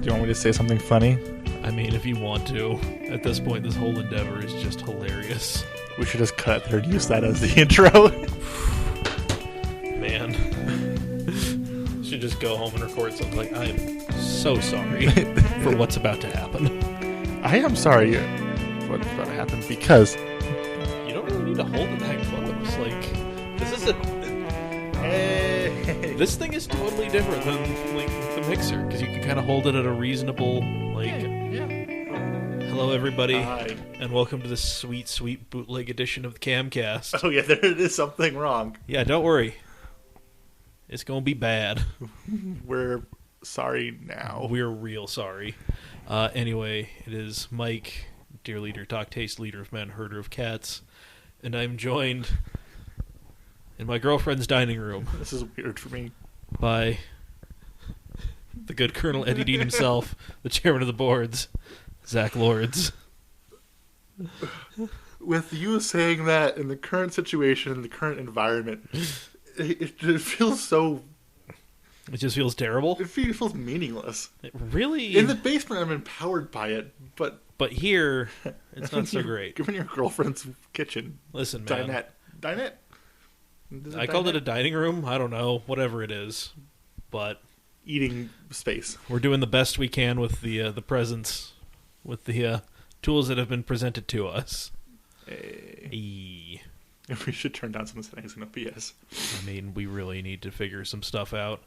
you want me to say something funny? I mean, if you want to. At this point, this whole endeavor is just hilarious. We should just cut there and use that as the intro. Man. Should just go home and record something like, I am so sorry for what's about to happen. I am sorry what's about to happen because... You don't really need to hold it that close. Like, this is Hey. This thing is totally different than, like, the mixer, because you can kind of hold it at a reasonable, like... Yeah. Hello, everybody, Hi. and welcome to this sweet, sweet bootleg edition of the Camcast. Oh yeah, there is something wrong. Yeah, don't worry. It's gonna be bad. We're sorry now. We're real sorry. Anyway, it is Mike, dear leader, talk taste, leader of men, herder of cats, and I'm joined in my girlfriend's dining room This is weird for me. by the good Colonel Eddie Dean himself, the chairman of the boards, Zack Lords. With you saying that in the current situation, the current environment, it feels so... It just feels terrible. It feels meaningless. It really... In the basement, I'm empowered by it, but... But here, it's not so great. Given your girlfriend's kitchen. Listen, man. Dinette? I called it a dining room. I don't know. Whatever it is. But... Eating space. We're doing the best we can with the presents, with the tools that have been presented to us. If we should turn down some of the settings in OBS. I mean, we really need to figure some stuff out.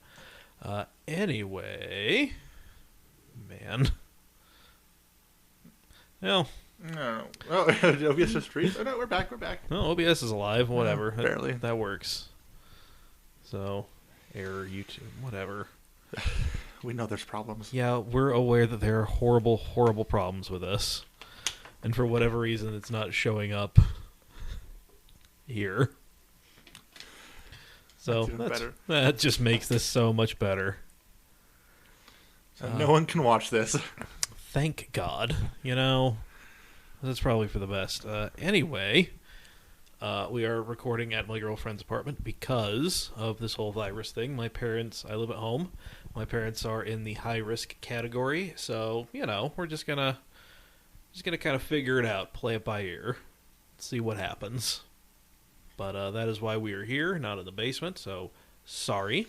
Anyway, man. Well, No. Oh, OBS just freeze? Oh, no, we're back. no, OBS is alive. Whatever. Barely. That works. So, error, YouTube, whatever. We know there's problems. Yeah, we're aware that there are horrible, horrible problems with this. And for whatever reason, it's not showing up here. So that just makes this so much better. So no one can watch this. Thank God. You know, that's probably for the best. Anyway, we are recording at my girlfriend's apartment because of this whole virus thing. I live at home. My parents are in the high-risk category, so, you know, we're just gonna kind of figure it out, play it by ear, see what happens. But that is why we are here, not in the basement, so sorry.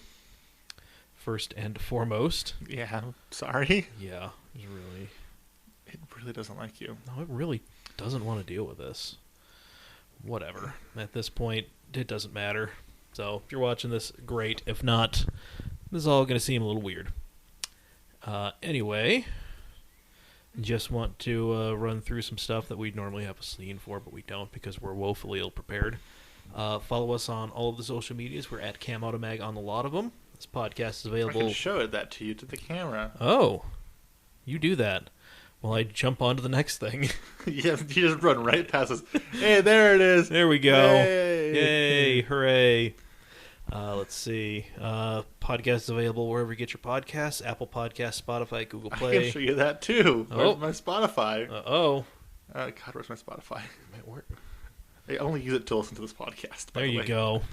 First and foremost. Yeah, sorry. Yeah, it really doesn't like you. No, it really doesn't want to deal with this. Whatever. At this point, it doesn't matter. So, if you're watching this, great. If not, this is all going to seem a little weird. Anyway, just want to run through some stuff that we'd normally have a scene for, but we don't because we're woefully ill-prepared. Follow us on all of the social medias. We're at CamAutomag on a lot of them. This podcast is available... I can show that to you, to the camera. Oh, you do that. Well, I jump on to the next thing. Yeah, you just run right past us. Hey, there it is. There we go. Hey. Yay, hooray. Let's see. Podcast is available wherever you get your podcasts. Apple Podcasts, Spotify, Google Play. I can show you that, too. Where's my Spotify? Uh-oh. God, where's my Spotify? Where? I only use it to listen to this podcast. There you go.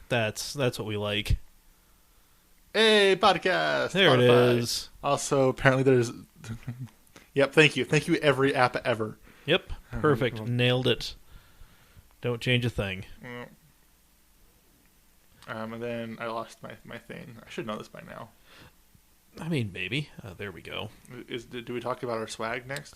That's what we like. Hey, podcast. There Spotify. it is. Also, apparently there's... Yep, thank you. Thank you, every app ever. Yep, perfect. Nailed it. Don't change a thing. And then I lost my thing. I should know this by now. I mean, maybe. There we go. Do we talk about our swag next?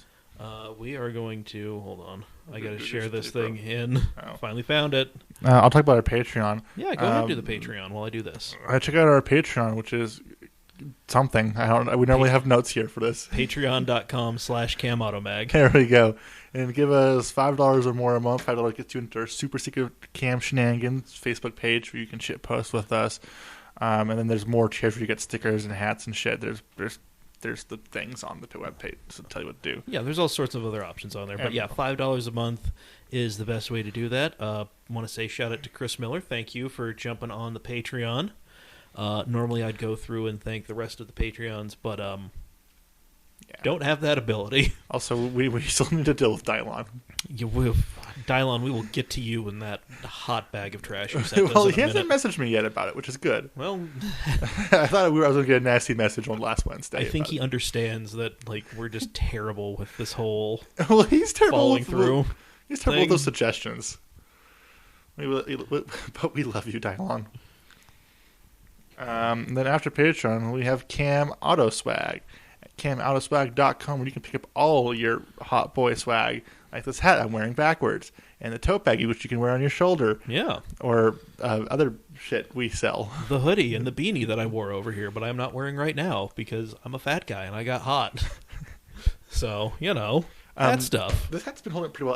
We are going to... Hold on. I got to Do share this tape thing in. Oh. Finally found it. I'll talk about our Patreon. Yeah, go ahead and do the Patreon while I do this. Check out our Patreon, which is something. I don't know. We normally have notes here for this. Patreon.com/CamAutomag. There we go. And give us $5 or more a month. $5 gets you into our super secret Cam Shenanigans Facebook page where you can shit post with us. And then there's more tiers where you get stickers and hats and shit. There's the things on the webpage to tell you what to do. Yeah, there's all sorts of other options on there. But yeah, $5 a month is the best way to do that. Want to say shout out to Chris Miller. Thank you for jumping on the Patreon. Normally I'd go through and thank the rest of the Patreons, but don't have that ability. Also, we still need to deal with Dylon. Dylon, we will get to you in that hot bag of trash you sent us. Well, in he a hasn't minute. messaged me yet about it, which is good. Well, I thought I was going to get a nasty message on last Wednesday. I think he understands that like we're just terrible with this whole Well, he's terrible following with through. He's terrible with thing. those suggestions. But we love you, Dylon. Then after Patreon, we have Cam Auto Swag at CamAutoswag.com, where you can pick up all your hot boy swag, like this hat I'm wearing backwards, and the tote baggie, which you can wear on your shoulder, Yeah, or other shit we sell. the hoodie and the beanie that I wore over here, but I'm not wearing right now because I'm a fat guy and I got hot. So that stuff. This hat's been holding up pretty well.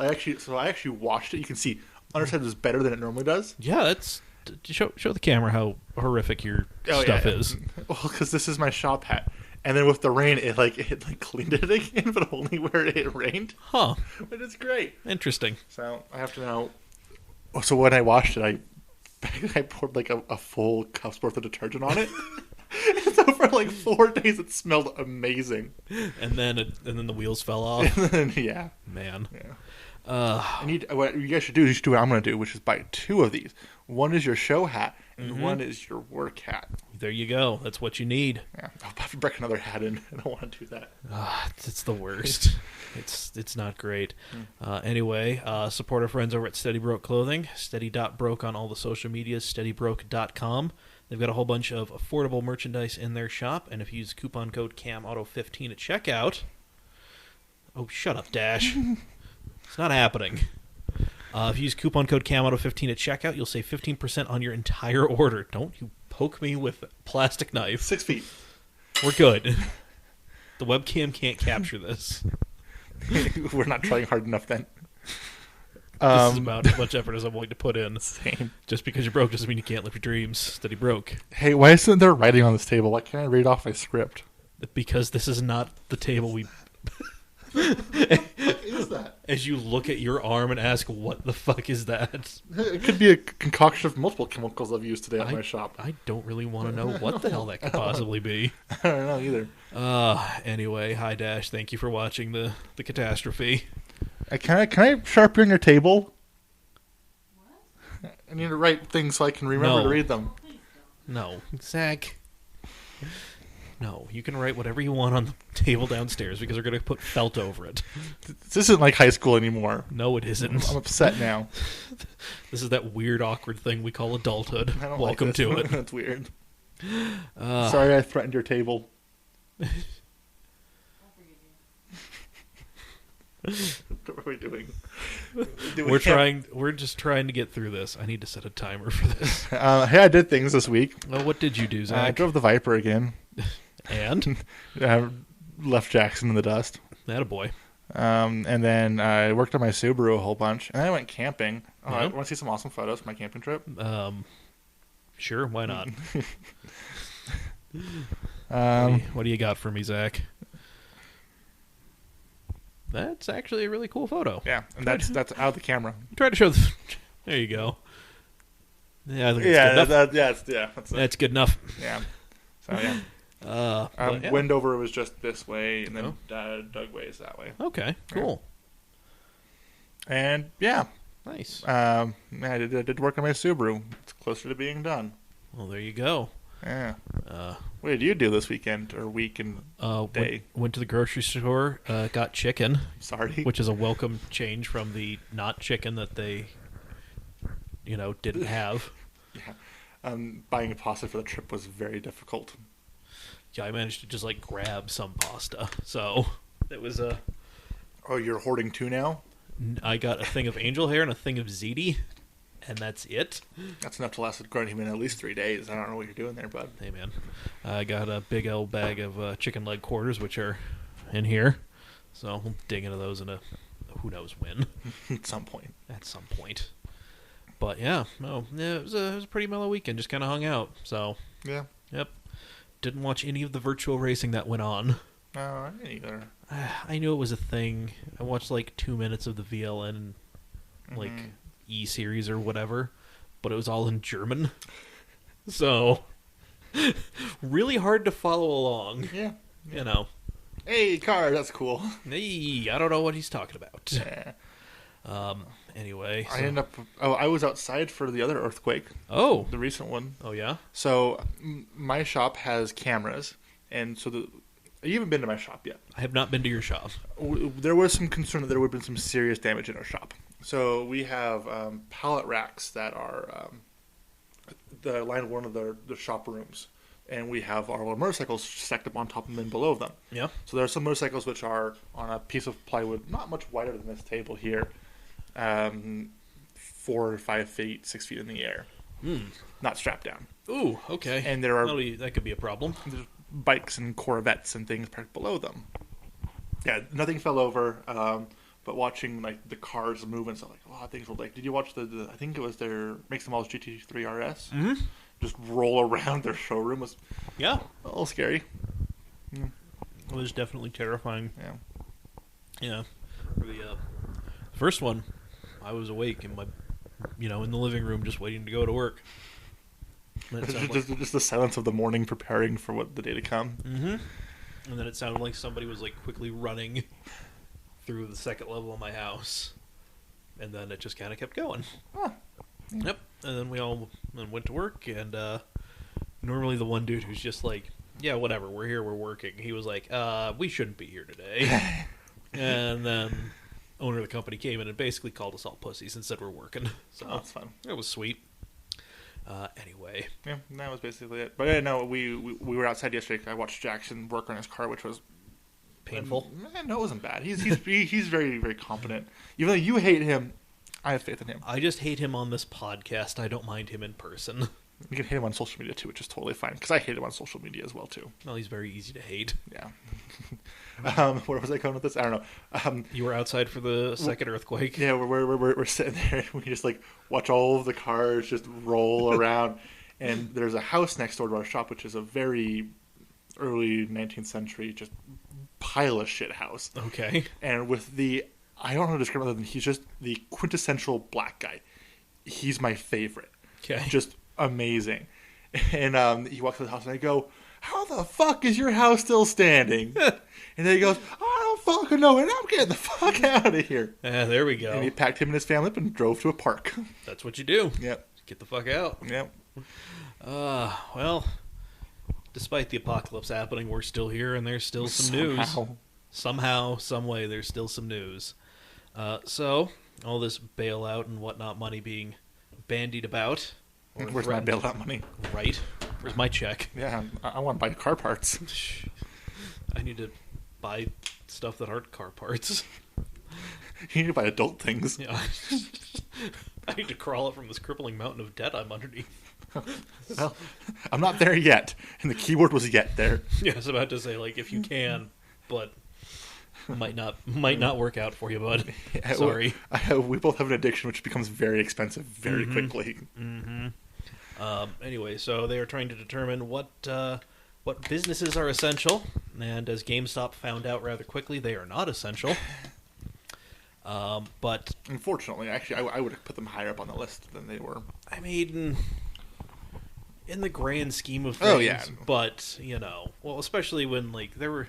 I actually washed it. You can see underside is better than it normally does. Yeah, that's show the camera how horrific your stuff is. Well, because this is my shop hat, and then with the rain, it cleaned it again, but only where it rained. Huh? But it's great. Interesting. So I have to know. So when I washed it, I poured like a full cup's worth of detergent on it. And so for like 4 days, it smelled amazing. And then the wheels fell off. And then, yeah, Man. yeah. What you guys should do is you should do what I'm going to do, which is buy 2 of these. One is your show hat, and one is your work hat. There you go. That's what you need. Yeah, I'll have to break another hat in. I don't want to do that. It's the worst. It's not great. Anyway, support our friends over at Steady Broke Clothing. Steady.broke on all the social medias. SteadyBroke.com. They've got a whole bunch of affordable merchandise in their shop, and if you use coupon code CAMAUTO15 at checkout... Oh, shut up, Dash. It's not happening. If you use coupon code CAMAUTO15 at checkout, you'll save 15% on your entire order. Don't you poke me with a plastic knife. 6 feet. We're good. The webcam can't capture this. We're not trying hard enough then. This is about as much effort as I'm willing to put in. Same. Just because you're broke doesn't mean you can't live your dreams. Steady broke. Hey, why isn't there writing on this table? Why can't I read off my script? Because this is not the table we... What is that? As you look at your arm and ask, what the fuck is that? It could be a concoction of multiple chemicals I've used today at my shop. I don't really want to know what the hell that could possibly be. I don't know either. Anyway, hi Dash. Thank you for watching the catastrophe. Can I sharpen your table? What? I need to write things so I can remember to read them. No, Zack. No, you can write whatever you want on the table downstairs because we're going to put felt over it. This isn't like high school anymore. No, it isn't. I'm upset now. This is that weird, awkward thing we call adulthood. I don't Welcome like this. to it. That's weird. Sorry I threatened your table. What are we doing? We're just trying to get through this. I need to set a timer for this. Hey, I did things this week. Well, what did you do, I Zach? drove the Viper again. And? Left Jackson in the dust. Attaboy. And then I worked on my Subaru a whole bunch. And then I went camping. Oh, Yeah. I want to see some awesome photos from my camping trip. Sure, why not? Um, What do you got for me, Zach? That's actually a really cool photo. yeah, and that's out of the camera. Try to show the... There you go. Yeah, I think that's good enough. That's good enough. Yeah. So yeah. But, yeah. Wendover was just this way, and then Doug Way's that way. Okay, cool. And yeah, Nice. I did work on my Subaru. It's closer to being done. Well, there you go. Yeah. What did you do this weekend or week and day? Went to the grocery store, got chicken, Sorry. which is a welcome change from the not chicken that they, didn't have. Yeah. Buying a pasta for the trip was very difficult. Yeah, I managed to just grab some pasta. So it was Oh, you're hoarding 2 now? I got a thing of angel hair and a thing of ziti, and that's it. That's enough to last him in at least 3 days. I don't know what you're doing there, bud. Hey, man. I got a big old bag of chicken leg quarters, which are in here. So we'll dig into those in who knows when. At some point. At some point. But yeah, it was a pretty mellow weekend. Just kind of hung out. So Yeah. yep, didn't watch any of the virtual racing that went on. No, I didn't either. I knew it was a thing. I watched 2 minutes of the VLN, E series or whatever, but it was all in German. So really hard to follow along. Yeah. Hey, car, that's cool. I don't know what he's talking about. Yeah. Anyway, so. I ended up. Oh, I was outside for the other earthquake, Oh, the recent one. oh yeah. So my shop has cameras, and so you haven't been to my shop yet. I have not been to your shop. There was some concern that there would have been some serious damage in our shop. So we have pallet racks that are the line of one of the shop rooms, and we have our little motorcycles stacked up on top of them and below them. Yeah. So there are some motorcycles which are on a piece of plywood, not much wider than this table here, 4 or 5 feet, 6 feet in the air, not strapped down. Ooh, okay. And there are that could be a problem. there's bikes and corvettes and things parked below them. Yeah, nothing fell over. But watching like the cars move and stuff, like a lot of things were like. Did you watch the I think it was their Makes Them All's GT3 RS? Mm-hmm. Just roll around their showroom was Yeah. a little scary. It was definitely terrifying. Yeah. Yeah. For the first one, I was awake in my, in the living room just waiting to go to work. Just the silence of the morning preparing for what the day to come. Mm-hmm. And then it sounded like somebody was like quickly running through the second level of my house. And then it just kind of kept going. Huh. Yep. And then we all went to work, and normally the one dude who's just like, yeah, whatever, we're here, we're working. He was like, we shouldn't be here today. And then owner of the company came in and basically called us all pussies and said we're working. So that's fun. It was sweet. Anyway. Yeah, that was basically it. But yeah, no, we were outside yesterday. I watched Jackson work on his car, which was painful. No, it wasn't bad. He's very, very competent. Even though you hate him, I have faith in him. I just hate him on this podcast. I don't mind him in person. You can hate him on social media too, which is totally fine. Because I hate him on social media as well too. Well, he's very easy to hate. Yeah. Where was I going with this? I don't know. You were outside for the second earthquake. Yeah, we're sitting there and we just like watch all of the cars just roll around. And there's a house next door to our shop, which is a very early 19th century just pile of shit house. Okay. And with I don't know how to describe it other than he's just the quintessential black guy. He's my favorite. Okay. Just amazing. And he walks to the house and I go, how the fuck is your house still standing? And then he goes, I don't fucking know, and I'm getting the fuck out of here. There we go. And he packed him and his family up and drove to a park. That's what you do. Yep. Get the fuck out. Yep. Well, despite the apocalypse happening, we're still here and there's still some news. Somehow, some way, there's still some news. So, all this bailout and whatnot money being bandied about. Where's my bailout money? Right. Where's my check? Yeah, I want to buy car parts. I need to buy stuff that aren't car parts. You need to buy adult things. Yeah. I need to crawl up from this crippling mountain of debt I'm underneath. Well, I'm not there yet. And the keyword was yet there. Yeah, I was about to say, like, if you can, but might not work out for you, bud. Yeah, sorry. We both have an addiction which becomes very expensive very quickly. Mm-hmm. Anyway, so they are trying to determine what businesses are essential, and as GameStop found out rather quickly, they are not essential. But unfortunately, actually, I would have put them higher up on the list than they were. I mean, in the grand scheme of things, oh yeah. But well, especially when like there were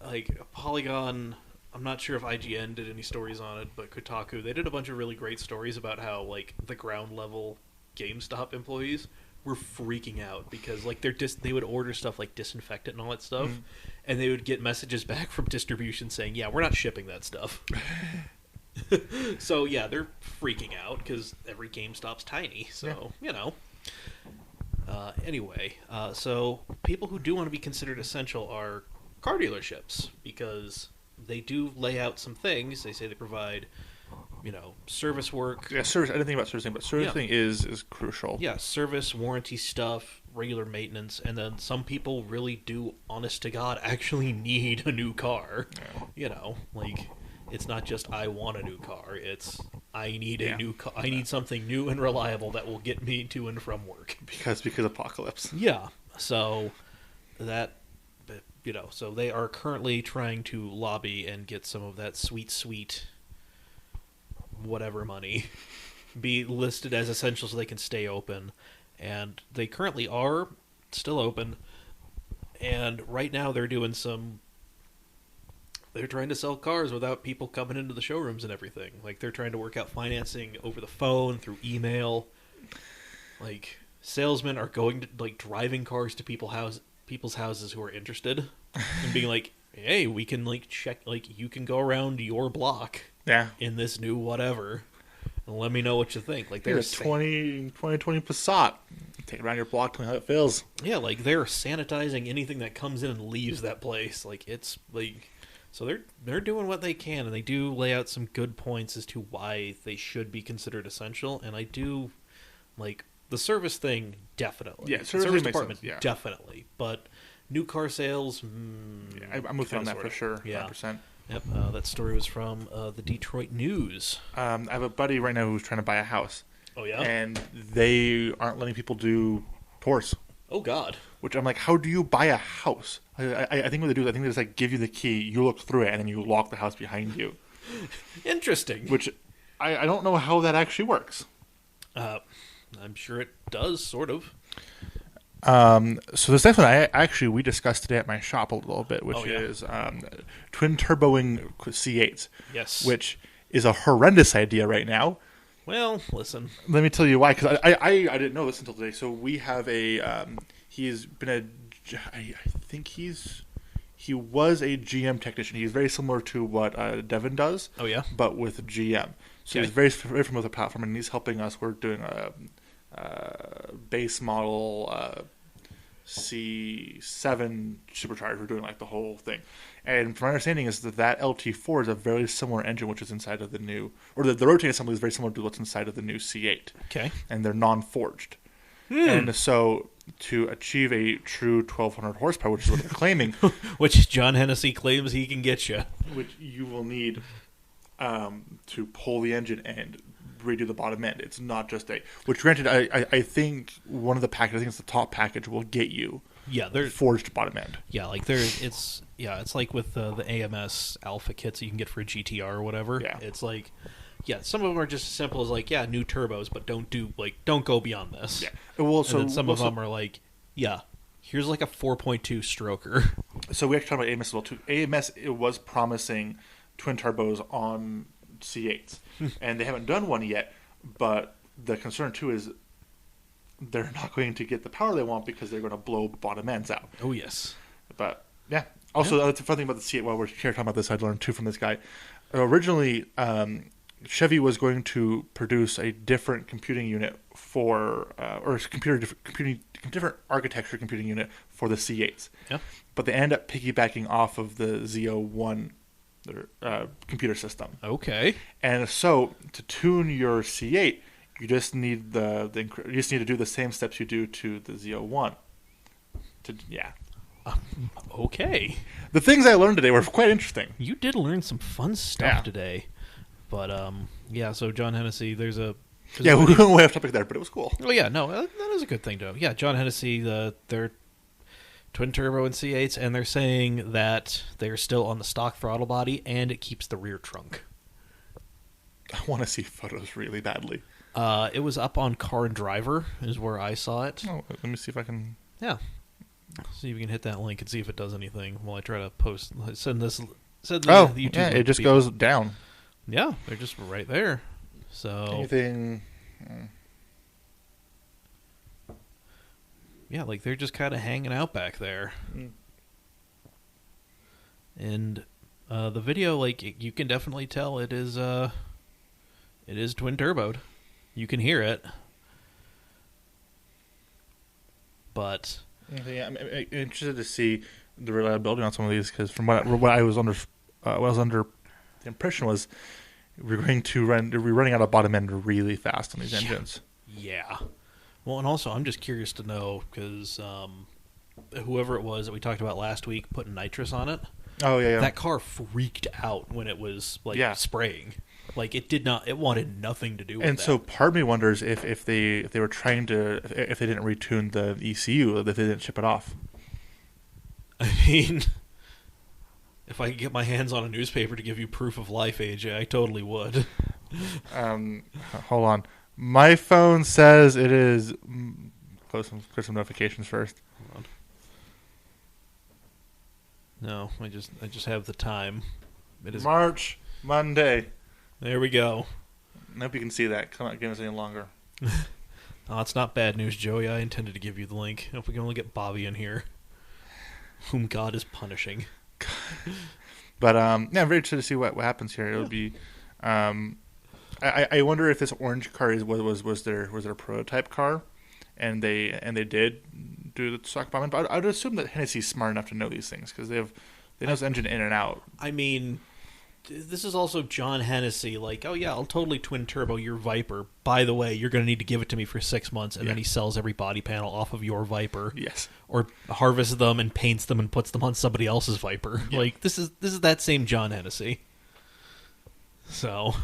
like Polygon. I'm not sure if IGN did any stories on it, but Kotaku, they did a bunch of really great stories about how like the ground level GameStop employees were freaking out because like they would order stuff like disinfectant and all that stuff, and they would get messages back from distribution saying, "Yeah, we're not shipping that stuff." So yeah, they're freaking out because every GameStop's tiny. So anyway, so people who do want to be considered essential are car dealerships because they do lay out some things. They say they provide, service work. Yeah, service. I didn't think about servicing, but servicing is crucial. Yeah, service, warranty stuff, regular maintenance, and then some people really do, honest to God, actually need a new car. Yeah. Like it's not just I want a new car. It's I need a new car. I need something new and reliable that will get me to and from work. Because apocalypse. Yeah. So that. So they are currently trying to lobby and get some of that sweet whatever money be listed as essential so they can stay open. And they currently are still open. And right now they're doing some they're trying to sell cars without people coming into the showrooms and everything. Like, they're trying to work out financing over the phone, through email. Like, salesmen are going to, like, driving cars to people's houses who are interested and being like, hey, we can, like, check, like, you can go around your block in this new whatever and let me know what you think. Like, there's a 2020 Passat. Take it around your block, tell me how it feels. Yeah, like, they're sanitizing anything that comes in and leaves that place. Like, it's, like... So they're doing what they can, and they do lay out some good points as to why they should be considered essential, and I do, like, the service thing, definitely. Yeah, service department, sense, yeah. Definitely. But new car sales, yeah, I'm with you on that for sure, 100%. Yep, that story was from the Detroit News. I have a buddy right now who's trying to buy a house. Oh, yeah? And they aren't letting people do tours. Oh, God. Which I'm like, how do you buy a house? I think what they do is I think they just like give you the key, you look through it, and then you lock the house behind you. Interesting. Which I don't know how that actually works. I'm sure it does, sort of. So this next one we discussed today at my shop a little bit, which is twin turboing C8s. Yes. Which is a horrendous idea right now. Well, listen. Let me tell you why, because I didn't know this until today. So we have he's been I think he was a GM technician. He's very similar to what Devin does. Oh, yeah? But with GM. So he's very familiar with the platform, and he's helping us. We're doing a base model C7 supercharger. We're doing like the whole thing. And from my understanding is that LT4 is a very similar engine which is inside of the new, or the rotating assembly is very similar to what's inside of the new C8. Okay. And they're non-forged. And so to achieve a true 1,200 horsepower, which is what they're claiming. Which John Hennessy claims he can get you. Which you will need to pull the engine and redo the bottom end. It's not just which granted, I think one of the packages, I think it's the top package, will get you forged bottom end. Yeah, like it's like with the AMS alpha kits that you can get for a GTR or whatever. Yeah. It's like, some of them are just as simple as like, new turbos, but don't go beyond this. Yeah. Well, so and then some of them are like, here's like a 4.2 stroker. So we actually talked about AMS as well too. AMS, it was promising twin turbos on C8s, and they haven't done one yet. But the concern too is they're not going to get the power they want because they're going to blow bottom ends out. Oh yes. But also that's the fun thing about the C8. While we're here talking about this, I learned too from this guy. Originally, Chevy was going to produce a different computing unit different architecture computing unit for the C8s. Yeah. But they end up piggybacking off of the Z01 computer system. Okay. And so to tune your C8, you just need to do the same steps you do to the Z01. Okay. The things I learned today were quite interesting. You did learn some fun stuff today. But so John Hennessy, we went way off topic there, but it was cool. Oh yeah, no, that is a good thing though. Yeah, John Hennessy, they're twin turbo and C8s, and they're saying that they're still on the stock throttle body, and it keeps the rear trunk. I want to see photos really badly. It was up on Car and Driver is where I saw it. Oh, let me see if I can. Yeah, see if you can hit that link and see if it does anything while I try to send the YouTube. Yeah, it just goes down. Yeah, they're just right there. So anything. Yeah, like they're just kind of hanging out back there. And the video, like you can definitely tell it is twin turboed. You can hear it. But I'm interested to see the reliability on some of these, because from what I was under the impression was we're running out of bottom end really fast on these engines. Yeah. Well, and also I'm just curious to know, because whoever it was that we talked about last week putting nitrous on it. Oh yeah. That car freaked out when it was spraying. Like it wanted nothing to do with that. And so part of me wonders if they were trying to, if they didn't retune the ECU, if they didn't ship it off. I mean, if I could get my hands on a newspaper to give you proof of life, AJ, I totally would. Hold on. My phone says it is. Close some notifications first. Hold No, I just have the time. It is March Monday. There we go. I hope you can see that. Come on, give us any longer. Oh, it's not bad news, Joey. I intended to give you the link. If we can only get Bobby in here, whom God is punishing. But I'm very interested to see what happens here. It'll be. I wonder if this orange car was their prototype car, and they did do the stock bombing. But I would assume that Hennessy's smart enough to know these things because they know this engine in and out. I mean, this is also John Hennessy. Like, oh yeah, I'll totally twin turbo your Viper. By the way, you're going to need to give it to me for 6 months, and then he sells every body panel off of your Viper. Yes, or harvests them and paints them and puts them on somebody else's Viper. Yeah. Like this is that same John Hennessy. So,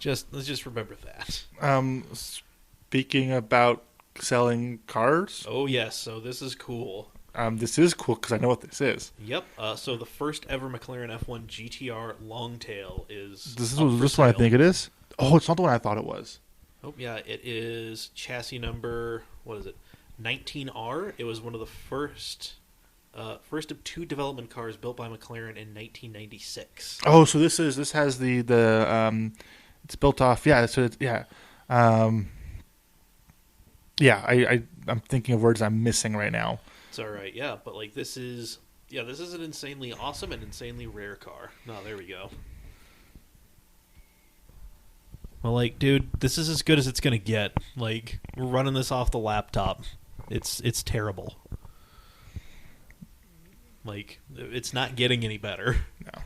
let's just remember that. Speaking about selling cars. Oh yes, so this is cool. This is cool because I know what this is. Yep. So the first ever McLaren F1 GTR Longtail is. This one I think it is. Oh, it's not the one I thought it was. Oh yeah, it is chassis number. What is it? 19R. It was one of the first of 2 development cars built by McLaren in 1996. Oh, so this has the it's built off. Yeah. So it's, yeah. Yeah. I'm thinking of words I'm missing right now. It's all right, yeah, but like this is an insanely awesome and insanely rare car. No, there we go. Well, like, dude, this is as good as it's gonna get. Like, we're running this off the laptop. It's terrible. Like, it's not getting any better. No.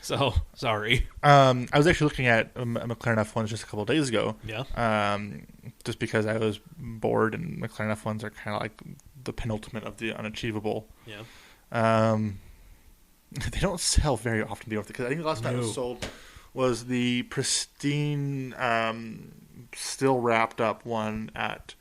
So, sorry. I was actually looking at a McLaren F1s just a couple of days ago. Yeah. Just because I was bored, and McLaren F1s are kind of like the penultimate of the unachievable. Yeah. They don't sell very often, because I think the last time it was sold was the pristine, still wrapped up one at.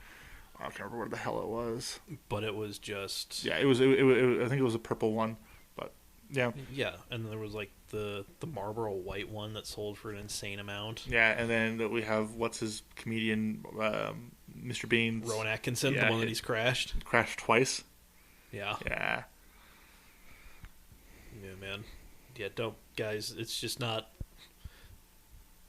I can't remember where the hell it was. But it was just. Yeah, it was. I think it was a purple one, but yeah. Yeah, and there was like the Marlboro white one that sold for an insane amount. Yeah, and then we have what's his comedian, Mr. Bean's Rowan Atkinson, the one that he's crashed twice. Yeah. Yeah. Yeah, man. Yeah, don't guys. It's just not.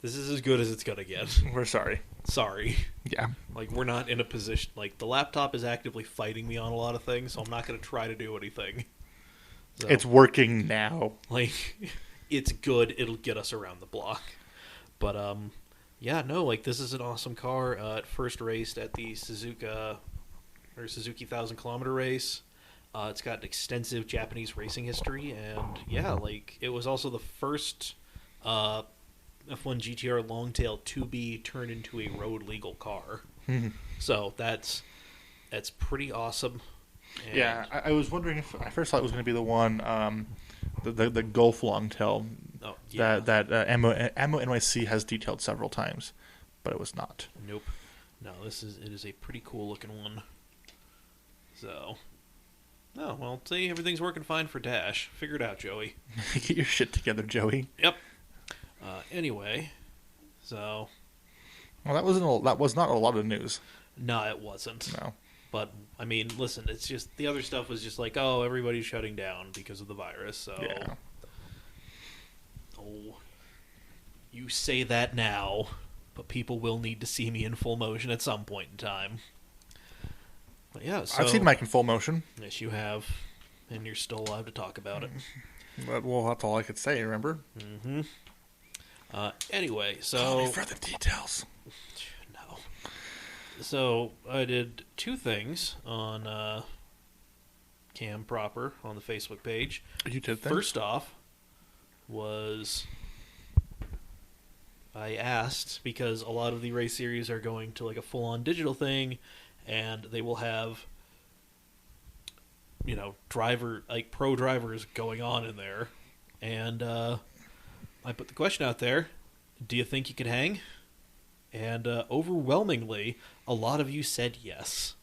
This is as good as it's gonna get. We're sorry. Sorry. Yeah. Like, we're not in a position. Like, the laptop is actively fighting me on a lot of things, so I'm not gonna try to do anything. So, it's working now. Like, it's good. It'll get us around the block. But yeah, no. Like, this is an awesome car. It first raced at the Suzuki 1,000-kilometer race. It's got an extensive Japanese racing history, and yeah, like it was also the first F1 GTR Longtail to be turned into a road legal car. So that's pretty awesome. And yeah, I was wondering if I first thought it was going to be the one, the Gulf Longtail. Oh, yeah. That Ammo NYC has detailed several times, but it was not. Nope. No, it is a pretty cool looking one. So. Oh, well, see, everything's working fine for Dash. Figure it out, Joey. Get your shit together, Joey. Yep. Anyway, so... Well, that was not a lot of news. No, it wasn't. No. But, I mean, listen, it's just... The other stuff was just like, oh, everybody's shutting down because of the virus, so... Yeah. Oh, you say that now, but people will need to see me in full motion at some point in time. But yeah, so, I've seen Mike in full motion. Yes, you have, and you're still alive to talk about it. But, well, that's all I could say, remember? Mm-hmm. Anyway, so... Call me for the details. No. So, I did 2 things on Cam proper on the Facebook page. You did things? First off was... I asked, because a lot of the race series are going to like a full-on digital thing, and they will have, pro drivers going on in there. And I put the question out there, do you think you could hang? And overwhelmingly, a lot of you said yes.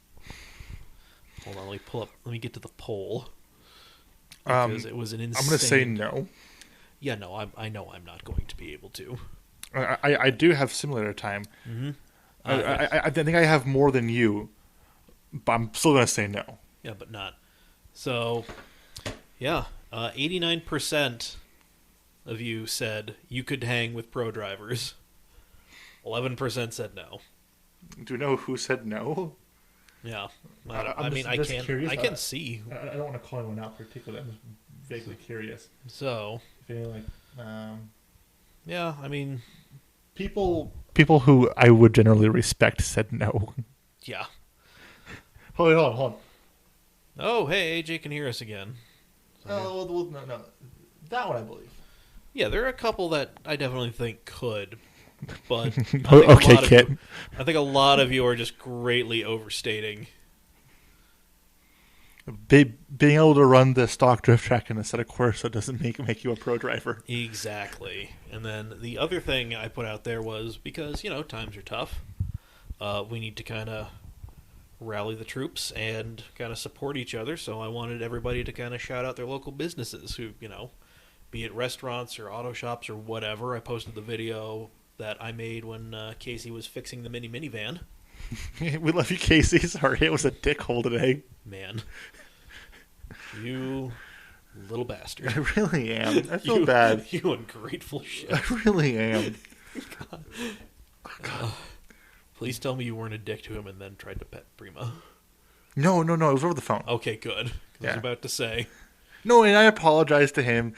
Hold on, let me get to the poll. Because it was an insane... I'm going to say no. Yeah, no, I know I'm not going to be able to. I do have similar time. Mm-hmm. I think I have more than you, but I'm still going to say no. Yeah, but not. So, yeah. 89% of you said you could hang with pro drivers. 11% said no. Do you know who said no? Yeah. I'm I just curious. I can see. I don't want to call anyone out particularly. I'm just vaguely curious. So, If any, yeah, I mean, people who I would generally respect said no. yeah. Hold on. Oh, hey, AJ can hear us again. Oh, well, no. That one I believe. Yeah, there are a couple that I definitely think could, but Okay, Kit. I think a lot of you are just greatly overstating. Being able to run the stock drift track in a set of Corsa doesn't make you a pro driver. Exactly. And then the other thing I put out there was because, times are tough. We need to kind of rally the troops and kind of support each other. So I wanted everybody to kind of shout out their local businesses who, be it restaurants or auto shops or whatever. I posted the video that I made when Casey was fixing the minivan. We love you, Casey. Sorry, it was a dick hole today. Man. You little bastard. I really am. I feel bad. You ungrateful shit. I really am. God. Please tell me you weren't a dick to him and then tried to pet Prima. No. It was over the phone. Okay, good. 'Cause I was about to say. No, and I apologized to him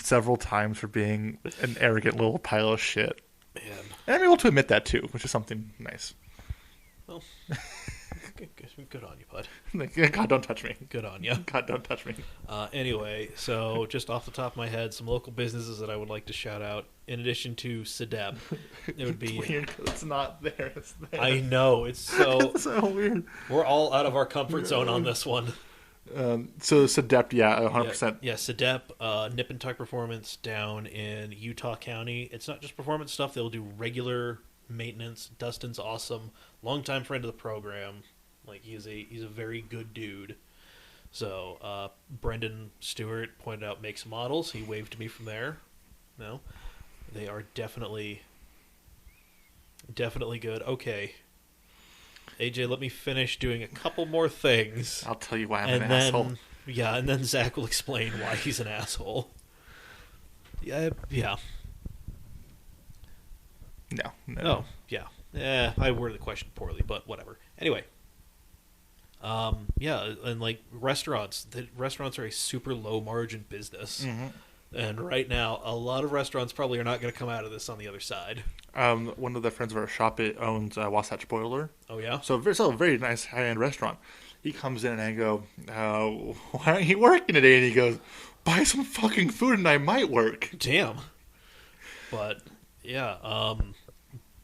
several times for being an arrogant little pile of shit. Man. And I'm able to admit that, too, which is something nice. Well, good on you, bud. God, don't touch me. Good on you. God, don't touch me. Anyway, so just off the top of my head, some local businesses that I would like to shout out, in addition to Sedeb, it would be... It's weird 'cause it's not there. It's there. I know, it's so... It's so weird. We're all out of our comfort zone on this one. So Sedept, yeah, 100%. Yeah, Sedep, Nip and Tuck Performance down in Utah County. It's not just performance stuff. They'll do regular maintenance. Dustin's awesome. Longtime friend of the program. Like, he's a very good dude. So, Brendan Stewart pointed out makes and models. He waved to me from there. No. They are definitely good. Okay. AJ, let me finish doing a couple more things. I'll tell you why I'm an asshole. Yeah, and then Zack will explain why he's an asshole. Yeah. No. Oh, yeah. I worded the question poorly, but whatever. Anyway. Yeah, and like restaurants. The restaurants are a super low margin business. Mm-hmm. And right now, a lot of restaurants probably are not going to come out of this on the other side. One of the friends of our shop, it owns Wasatch Boiler. Oh, yeah? So it's a very nice high-end restaurant. He comes in and I go, why aren't you working today? And he goes, buy some fucking food and I might work. Damn. But, yeah,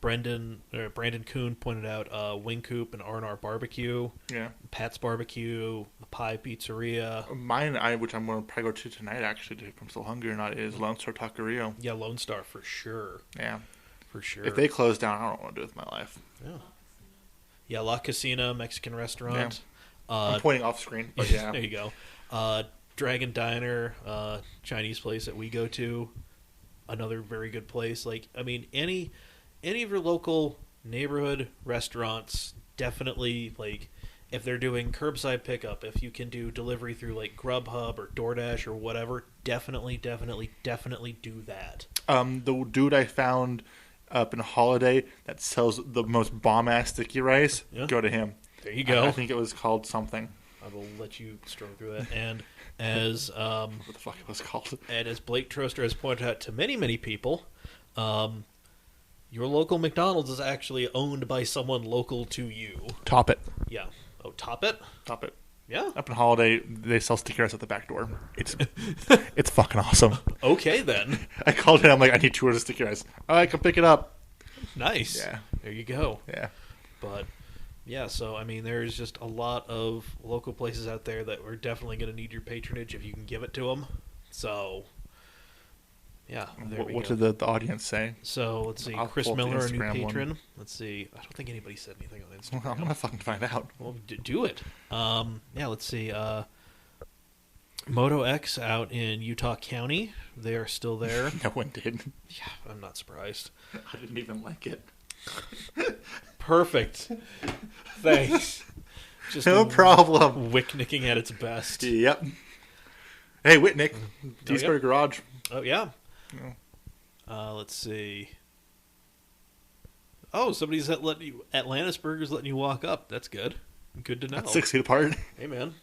Brandon Kuhn pointed out Wing Coop and R&R Barbecue. Yeah. Pat's Barbecue, the Pie Pizzeria. Mine, which I'm going to probably go to tonight, actually, if I'm still hungry or not, is Lone Star Taqueria. Yeah, Lone Star for sure. Yeah. For sure. If they close down, I don't know what to do with my life. Yeah. Yeah, La Casina, Mexican restaurant. Yeah. I'm pointing off screen, but yeah. There you go. Dragon Diner, Chinese place that we go to. Another very good place. Like, I mean, any of your local neighborhood restaurants, definitely, like, if they're doing curbside pickup, if you can do delivery through, like, Grubhub or DoorDash or whatever, definitely do that. The dude I found up in Holiday that sells the most bomb-ass sticky rice, go to him. There you go. I think it was called something. I will let you stroll through that. And as... what the fuck it was called. And as Blake Troster has pointed out to many, many people... your local McDonald's is actually owned by someone local to you. Top It. Yeah. Oh, Top It? Top It. Yeah. Up in Holiday, they sell stickers at the back door. It's fucking awesome. Okay, then. I called it. I'm like, I need 2 orders of stickers. Oh, I can pick it up. Nice. Yeah. There you go. Yeah. But, yeah, so, I mean, there's just a lot of local places out there that are definitely going to need your patronage if you can give it to them. So... Yeah, what did the audience say? So, let's see. Chris Miller, our new patron. One. Let's see. I don't think anybody said anything on Instagram. Well, I'm going to fucking find out. Well, do it. Yeah, let's see. Moto X out in Utah County. They are still there. No one did. Yeah, I'm not surprised. I didn't even like it. Perfect. Thanks. Just no problem. Wick nicking at its best. Yep. Hey, Whitnick. Oh, T-Square Garage. Oh, yeah. Yeah. Let's see. Oh, somebody's Atlantis Burger's letting you walk up. That's good. Good to know. That's 6 feet apart. Hey, man.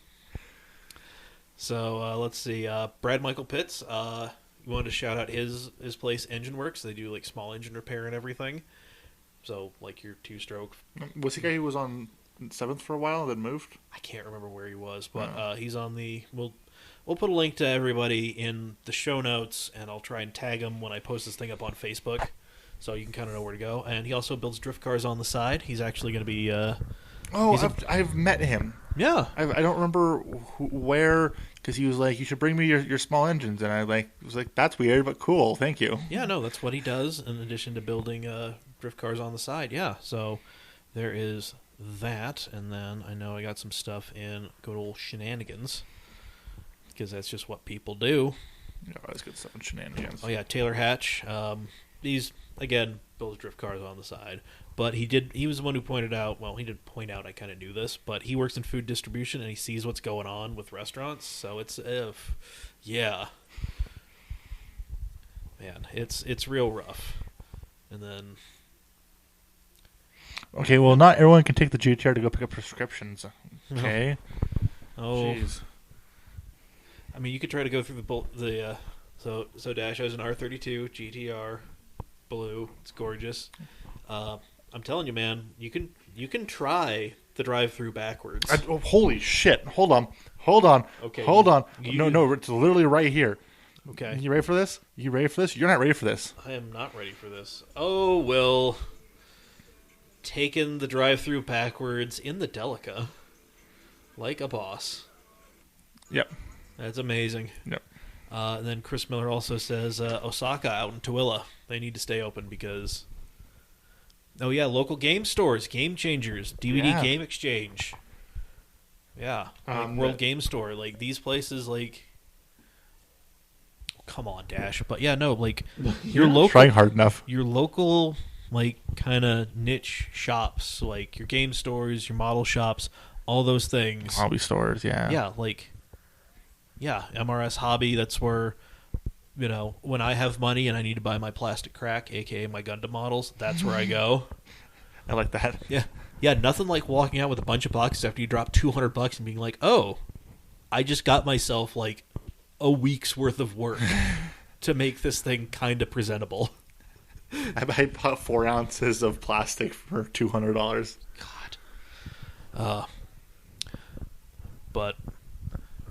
So, let's see. Brad Michael Pitts, you wanted to shout out his place, Engine Works. They do, like, small engine repair and everything. So, like, your two-stroke. Was the guy who was on 7th for a while and then moved? I can't remember where he was, but he's on the... We'll put a link to everybody in the show notes, and I'll try and tag him when I post this thing up on Facebook, so you can kind of know where to go. And he also builds drift cars on the side. He's actually going to be... I've met him. Yeah. I don't remember where, because he was like, you should bring me your small engines, and I was like, that's weird, but cool, thank you. Yeah, no, that's what he does in addition to building drift cars on the side. Yeah, so there is that, and then I know I got some stuff in good old Shenanigans, because that's just what people do. Yeah, always good stuff in Shenanigans. Oh yeah, Taylor Hatch. He's again builds drift cars on the side, but he was the one who pointed out. Well, he didn't point out. I kind of knew this, but he works in food distribution and he sees what's going on with restaurants. So it's man, it's real rough. And then okay, well, not everyone can take the GTR to go pick up prescriptions. Okay. Oh. Jeez. I mean, you could try to go through so Dash has an R32 GTR, blue. It's gorgeous. I'm telling you, man, you can try the drive-through backwards. Holy shit! Hold on. Okay. Hold on. No, it's literally right here. Okay. You ready for this? You're not ready for this. I am not ready for this. Oh, well, taking the drive-through backwards in the Delica, like a boss. Yep. That's amazing. Yep. And then Chris Miller also says Osaka out in Tooele. They need to stay open because... Oh, yeah, local game stores, Game Changers, DVD Game Exchange. Yeah, World Game Store. Like, these places, like... Come on, Dash. But, yeah, no, like, your local... Trying hard enough. Your local, like, kind of niche shops, like your game stores, your model shops, all those things. Hobby stores, yeah. Yeah, like... Yeah, MRS Hobby, that's where, when I have money and I need to buy my plastic crack, a.k.a. my Gundam models, that's where I go. I like that. Yeah. Yeah, nothing like walking out with a bunch of boxes after you drop $200 and being like, oh, I just got myself, like, a week's worth of work to make this thing kind of presentable. I bought 4 ounces of plastic for $200. God. But...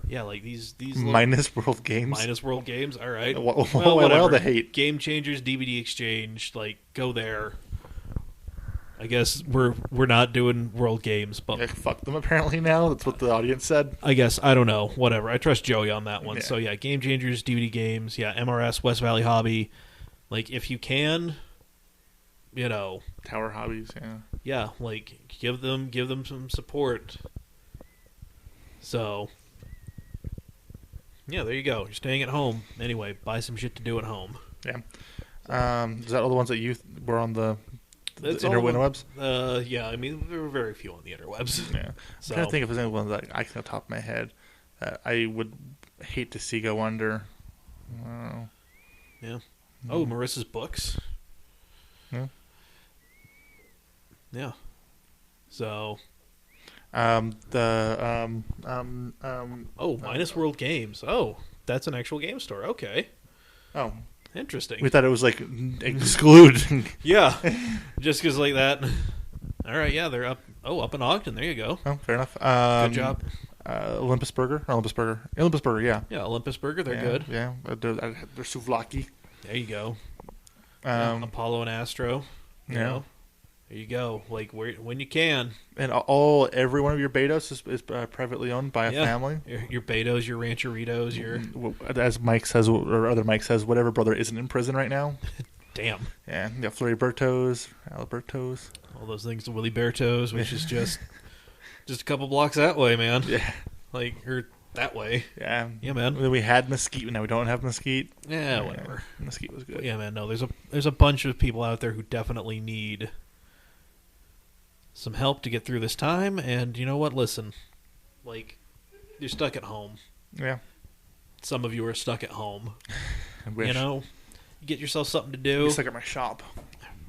Yeah, like these minus World Games. Minus World Games. All right. Well, whatever. The hate. Game Changers, DVD Exchange. Like, go there. I guess we're not doing World Games, but fuck them. Apparently now that's what the audience said. I guess I don't know. Whatever. I trust Joey on that one. Yeah. So yeah, Game Changers, DVD Games. Yeah, MRS, West Valley Hobby. Like, if you can, Tower Hobbies. Yeah. Yeah, like give them some support. So. Yeah, there you go. You're staying at home. Anyway, buy some shit to do at home. Yeah. Is that all the ones that you were on the interwebs? Yeah, I mean, there were very few on the interwebs. Yeah. So. I'm trying to think if there's any ones that I can off the top of my head that I would hate to see go under. Yeah. Oh, Marissa's books. Yeah. Yeah. So... Minus World Games. Oh, that's an actual game store. Okay. Oh. Interesting. We thought it was like exclude. Yeah. Just because like that. All right, yeah, they're up. Oh, up in Ogden. There you go. Oh, fair enough. Good job. Olympus Burger, yeah. Yeah, Olympus Burger, they're good. Yeah, they're souvlaki. There you go. Apollo and Astro. You know. There you go. Like when you can. And every one of your Betos is privately owned by a family. Your Betos, your Rancheritos, your as Mike says, or other Mike says, whatever brother isn't in prison right now. Damn. Yeah, you got Floribertos, Albertos, all those things. The Willie Bertos, which is just a couple blocks that way, man. Yeah, like or that way. Yeah, man. Then we had Mesquite, now we don't have Mesquite. Yeah, whatever. Mesquite was good. But yeah, man. No, there's a bunch of people out there who definitely need some help to get through this time, and you know what? Listen, like, you're stuck at home. Yeah. some of you are stuck at home. I wish. You know, get yourself something to do. Be stuck at my shop.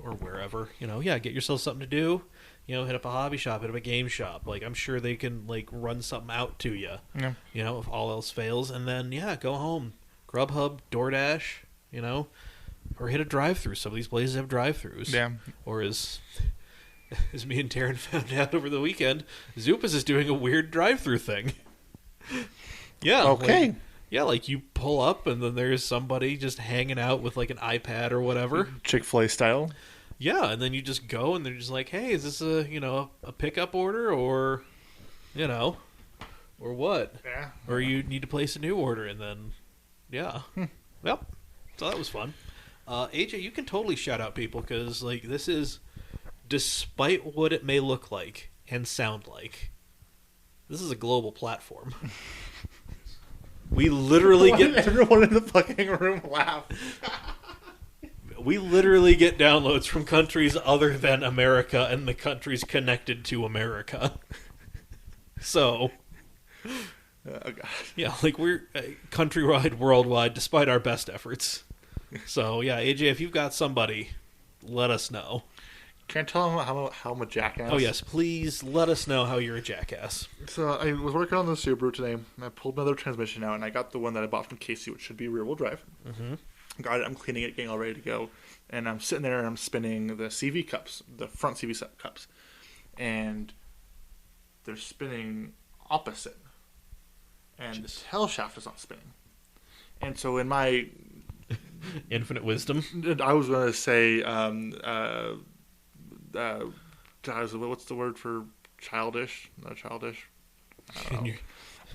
Or wherever. You know, yeah, get yourself something to do. You know, hit up a hobby shop, hit up a game shop. Like, I'm sure they can, like, run something out to you. Yeah. You know, if all else fails. And then, yeah, go home. Grubhub, DoorDash, you know, or hit a drive-thru. Some of these places have drive-thrus. Yeah. Or as me and Taryn found out over the weekend, Zupas is doing a weird drive-thru thing. Yeah. Okay. Like you pull up and then there's somebody just hanging out with like an iPad or whatever. Chick-fil-A style. Yeah, and then you just go and they're just like, hey, is this a pickup order or, or what? Yeah. Or you need to place a new order and then, yeah. Yep. So that was fun. AJ, you can totally shout out people because like this is, despite what it may look like and sound like, this is a global platform. We literally get everyone in the fucking room laugh. We literally get downloads from countries other than America and the countries connected to America. So, oh god. Yeah, like we're countrywide, worldwide, despite our best efforts. So yeah, AJ, if you've got somebody, let us know. Can I tell them how I'm a jackass? Oh yes, please let us know how you're a jackass. So I was working on the Subaru today, and I pulled another transmission out, and I got the one that I bought from Casey, which should be rear-wheel drive. Mm-hmm. Got it, I'm cleaning it, getting all ready to go, and I'm sitting there and I'm spinning the CV cups, the front CV cups, and they're spinning opposite, and the tail shaft is not spinning. And so in my infinite wisdom, I was going to say, what's the word for childish? Not childish. I don't know.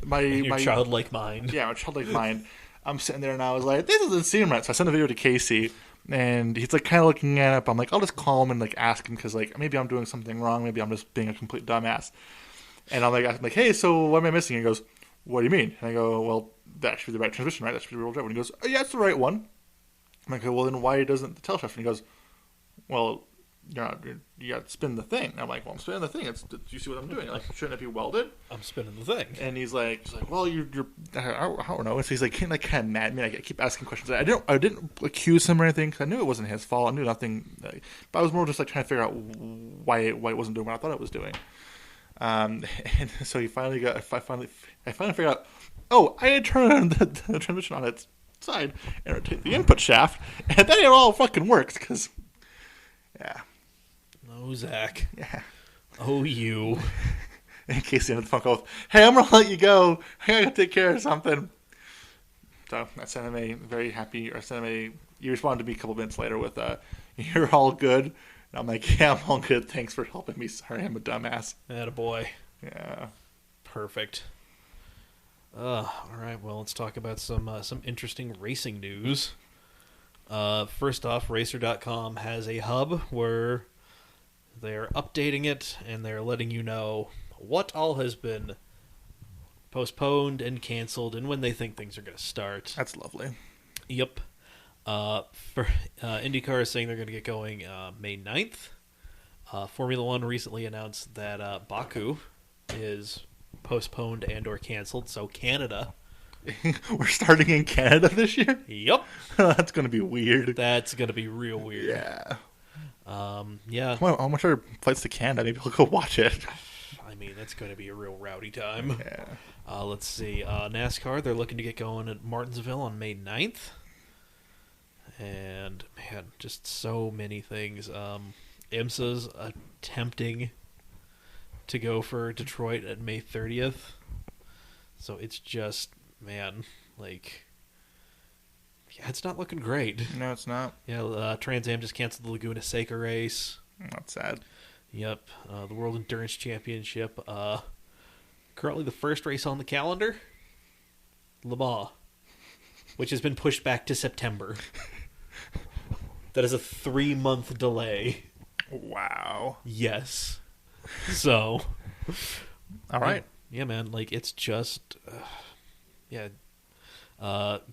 My childlike mind. Yeah, my childlike mind. I'm sitting there and I was like, this doesn't seem right. So I sent a video to Casey, and he's like kind of looking at it. I'm like, I'll just call him and like ask him because like maybe I'm doing something wrong. Maybe I'm just being a complete dumbass. And I'm like, hey, so what am I missing? And he goes, what do you mean? And I go, well, that should be the right transmission, right? That should be the real drive. And he goes, oh, yeah, it's the right one. I'm like, well, then why doesn't the tail shaft? And he goes, well, you got to spin the thing. And I'm like, well, I'm spinning the thing. Do you see what I'm doing? Like, shouldn't it be welded? I'm spinning the thing. And he's like, well, you're I don't know. And so he's like, kind of mad at me. I keep asking questions. I didn't accuse him or anything because I knew it wasn't his fault. I knew nothing. But I was more just like trying to figure out why it wasn't doing what I thought it was doing. And so I finally figured out. Oh, I had turned the transmission on its side and rotate the input shaft, and then it all fucking works because, yeah. Oh, Zack. Yeah. Oh, you. In case the end of the phone call, hey, I'm going to let you go. I got to take care of something. So I sent him a very happy, he responded to me a couple minutes later with, you're all good. And I'm like, yeah, I'm all good. Thanks for helping me. Sorry, I'm a dumbass. Attaboy. Yeah. Perfect. All right, well, let's talk about some interesting racing news. First off, Racer.com has a hub where they're updating it, and they're letting you know what all has been postponed and canceled, and when they think things are going to start. That's lovely. Yep. For IndyCar is saying they're going to get going May 9th. Formula One recently announced that Baku is postponed and or canceled, so Canada. We're starting in Canada this year? Yep. That's going to be weird. That's going to be real weird. Yeah. Yeah. Well, how much are flights to Canada? Maybe we'll go watch it. I mean, that's going to be a real rowdy time. Yeah. Let's see. NASCAR, they're looking to get going at Martinsville on May 9th. And, man, just so many things. IMSA's attempting to go for Detroit at May 30th. So it's just, man, like, yeah, it's not looking great. No, it's not. Yeah, Trans Am just canceled the Laguna Seca race. That's sad. Yep. The World Endurance Championship. Currently the first race on the calendar, Le Mans, which has been pushed back to September. That is a 3-month delay. Wow. Yes. So. All right. Yeah, man. Like, it's just. Yeah.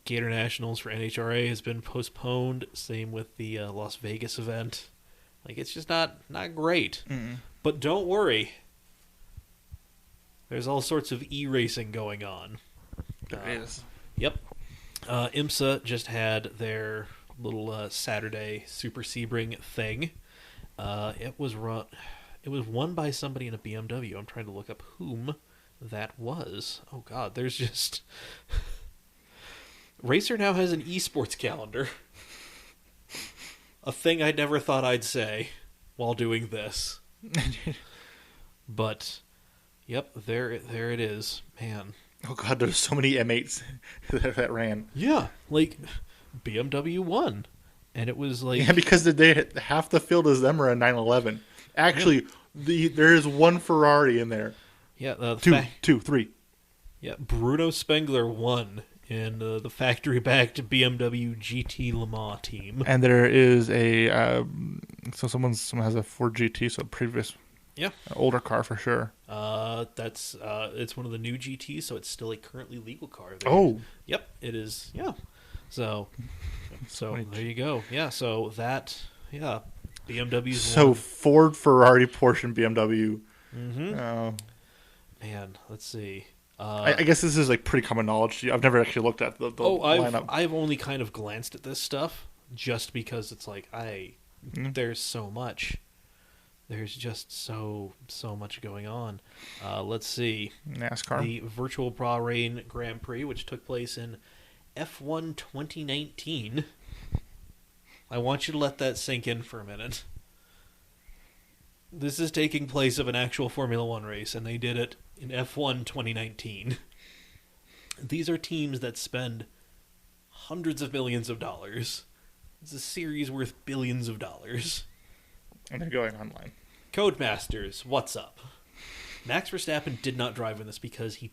Gator Nationals for NHRA has been postponed. Same with the Las Vegas event. Like, it's just not great. Mm-mm. But don't worry. There's all sorts of e-racing going on. There is. Yep. IMSA just had their little Saturday Super Sebring thing. It was won by somebody in a BMW. I'm trying to look up whom that was. Oh God, there's just Racer now has an eSports calendar. A thing I never thought I'd say while doing this. But yep, there it is. Man. Oh God, there's so many M8s that ran. Yeah, like BMW won. And it was like... Yeah, because half the field is them are a 911. Actually, there is one Ferrari in there. Yeah, three. Yeah, Bruno Spengler won in the factory-backed BMW GT Le Mans team. And there is someone has a Ford GT, so previous, older car for sure. It's one of the new GTs, so it's still a currently legal car. Yep, it is. Yeah, so there you go. Yeah, so BMW's so won. Ford, Ferrari, Porsche, and BMW. Mm-hmm. Man, let's see. I guess this is like pretty common knowledge. I've never actually looked at the lineup. I've only kind of glanced at this stuff just because it's like there's so much. There's just so much going on. Let's see. NASCAR. The Virtual Bahrain Grand Prix, which took place in F1 2019. I want you to let that sink in for a minute. This is taking place of an actual Formula One race, and they did it in F1 2019. These are teams that spend hundreds of millions of dollars. It's a series worth billions of dollars. And they're going online. Codemasters, what's up? Max Verstappen did not drive in this because he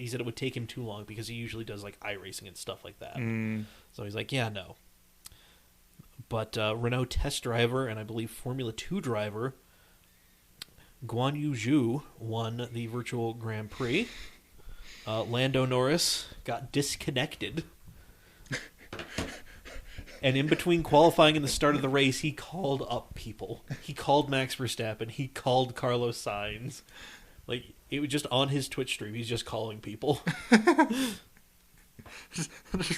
said it would take him too long because he usually does like iRacing and stuff like that. So he's like, yeah, no. But Renault test driver and I believe Formula 2 driver Guan Yu Zhu won the virtual Grand Prix. Lando Norris got disconnected. And in between qualifying and the start of the race, he called up people. He called Max Verstappen. He called Carlos Sainz. Like, it was just on his Twitch stream. He's just calling people. just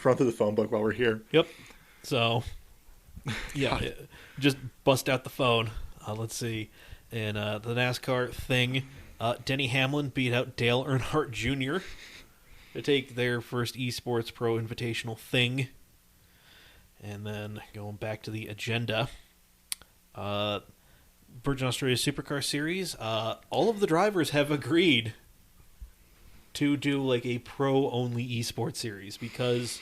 run through the phone book while we're here. Yep. So, yeah, just bust out the phone. Let's see. And the NASCAR thing, Denny Hamlin beat out Dale Earnhardt Jr. to take their first eSports Pro Invitational thing. And then going back to the agenda, Virgin Australia Supercar Series, all of the drivers have agreed to do like a pro-only esports series because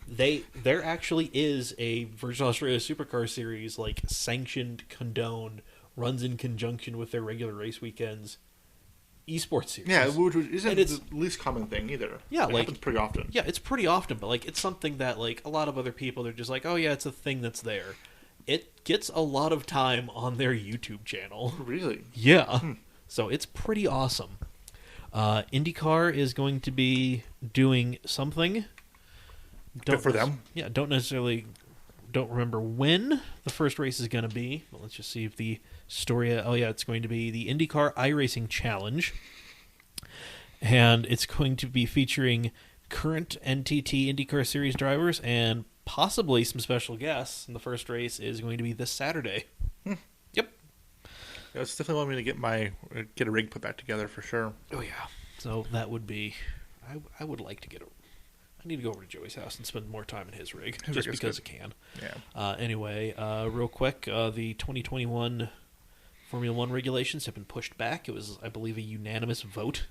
there actually is a Virgin Australia Supercar Series like sanctioned, condoned, runs in conjunction with their regular race weekends esports series. Yeah, which isn't the least common thing either. Yeah, it happens pretty often. Yeah, it's pretty often, but like it's something that like a lot of other people they're just like, oh yeah, it's a thing that's there. It gets a lot of time on their YouTube channel. Really? Yeah. So it's pretty awesome. IndyCar is going to be doing something. Good for them. Yeah, don't remember when the first race is going to be. But let's just see if the story... Oh, yeah, it's going to be the IndyCar iRacing Challenge. And it's going to be featuring current NTT IndyCar Series drivers and possibly some special guests. And the first race is going to be this Saturday. Yep. Yeah, it's definitely wanting me to get a rig put back together for sure. Oh, yeah. So that would be... I would like to get I need to go over to Joey's house and spend more time in his rig, just because I can. Yeah. Anyway, real quick, the 2021 Formula One regulations have been pushed back. It was, I believe, a unanimous vote.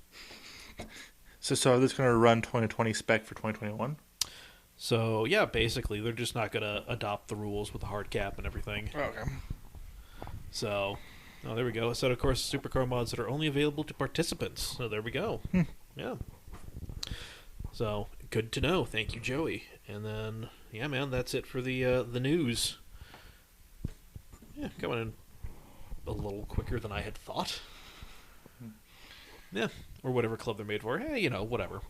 So are they going to run 2020 spec for 2021? So, yeah, basically, they're just not going to adopt the rules with the hard cap and everything. Okay. So, there we go. So, of course, supercar mods that are only available to participants. So, there we go. Yeah. So, good to know. Thank you, Joey. And then, yeah, man, that's it for the news. Yeah, going in a little quicker than I had thought. Yeah, or whatever club they're made for. Hey, whatever.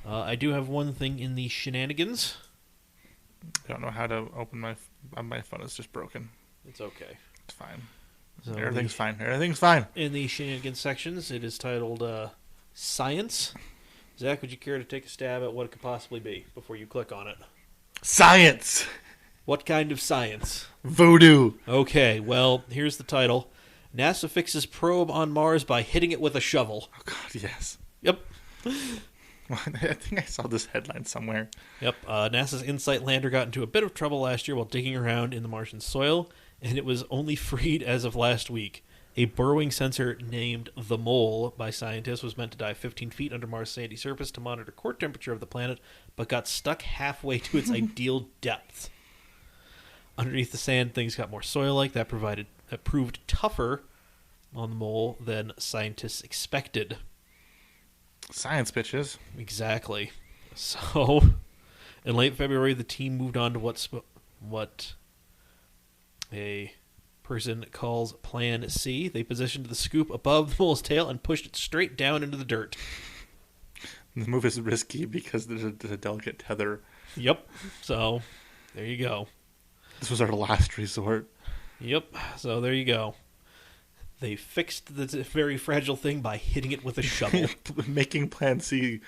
I do have one thing in the shenanigans. I don't know how to open my phone. It's just broken. It's okay. It's fine. So Everything's fine. Everything's fine. In the shenanigans sections, it is titled Science. Zach, would you care to take a stab at what it could possibly be before you click on it? Science! What kind of science? Voodoo! Okay, well, here's the title. NASA fixes probe on Mars by hitting it with a shovel. Oh, God, yes. Yep. I think I saw this headline somewhere. Yep. NASA's InSight lander got into a bit of trouble last year while digging around in the Martian soil, and it was only freed as of last week. A burrowing sensor named the Mole by scientists was meant to dive 15 feet under Mars' sandy surface to monitor core temperature of the planet, but got stuck halfway to its ideal depth. Underneath the sand, things got more soil-like. That proved tougher on the Mole than scientists expected. Science, bitches. Exactly. So, in late February, the team moved on to what a person calls Plan C. They positioned the scoop above the mole's tail and pushed it straight down into the dirt. The move is risky because there's a delicate tether. Yep. So, there you go. This was our last resort. Yep. So, there you go. They fixed the very fragile thing by hitting it with a shovel. Making Plan C.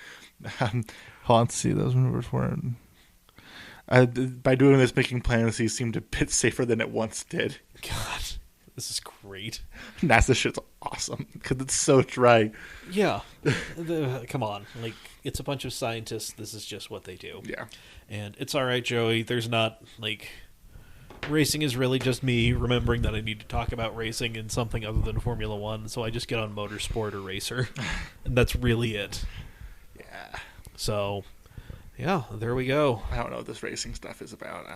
Hold on, see those numbers were. By doing this, making Plan C seemed a bit safer than it once did. God, this is great. NASA shit's awesome because it's so dry. Yeah. Come on. Like, it's a bunch of scientists. This is just what they do. Yeah. And it's all right, Joey. There's not, like... Racing is really just me remembering that I need to talk about racing in something other than Formula One, so I just get on Motorsport or Racer. And that's really it. Yeah. So, yeah, there we go. I don't know what this racing stuff is about.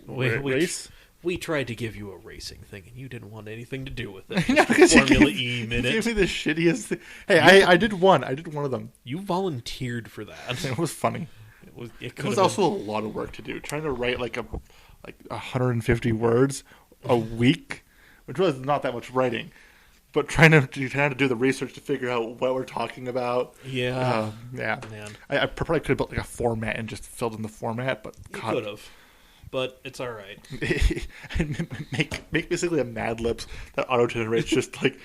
Race? We tried to give you a racing thing, and you didn't want anything to do with it. No, Formula E minute. You gave me the shittiest thing. Hey, I did one. I did one of them. You volunteered for that. It was funny. It was also a lot of work to do. Trying to write like 150 words a week, which was not that much writing, but trying to do the research to figure out what we're talking about. Yeah, yeah. Man. I probably could have built like a format and just filled in the format, but you could have. But it's all right. make basically a Mad Libs that auto generates just like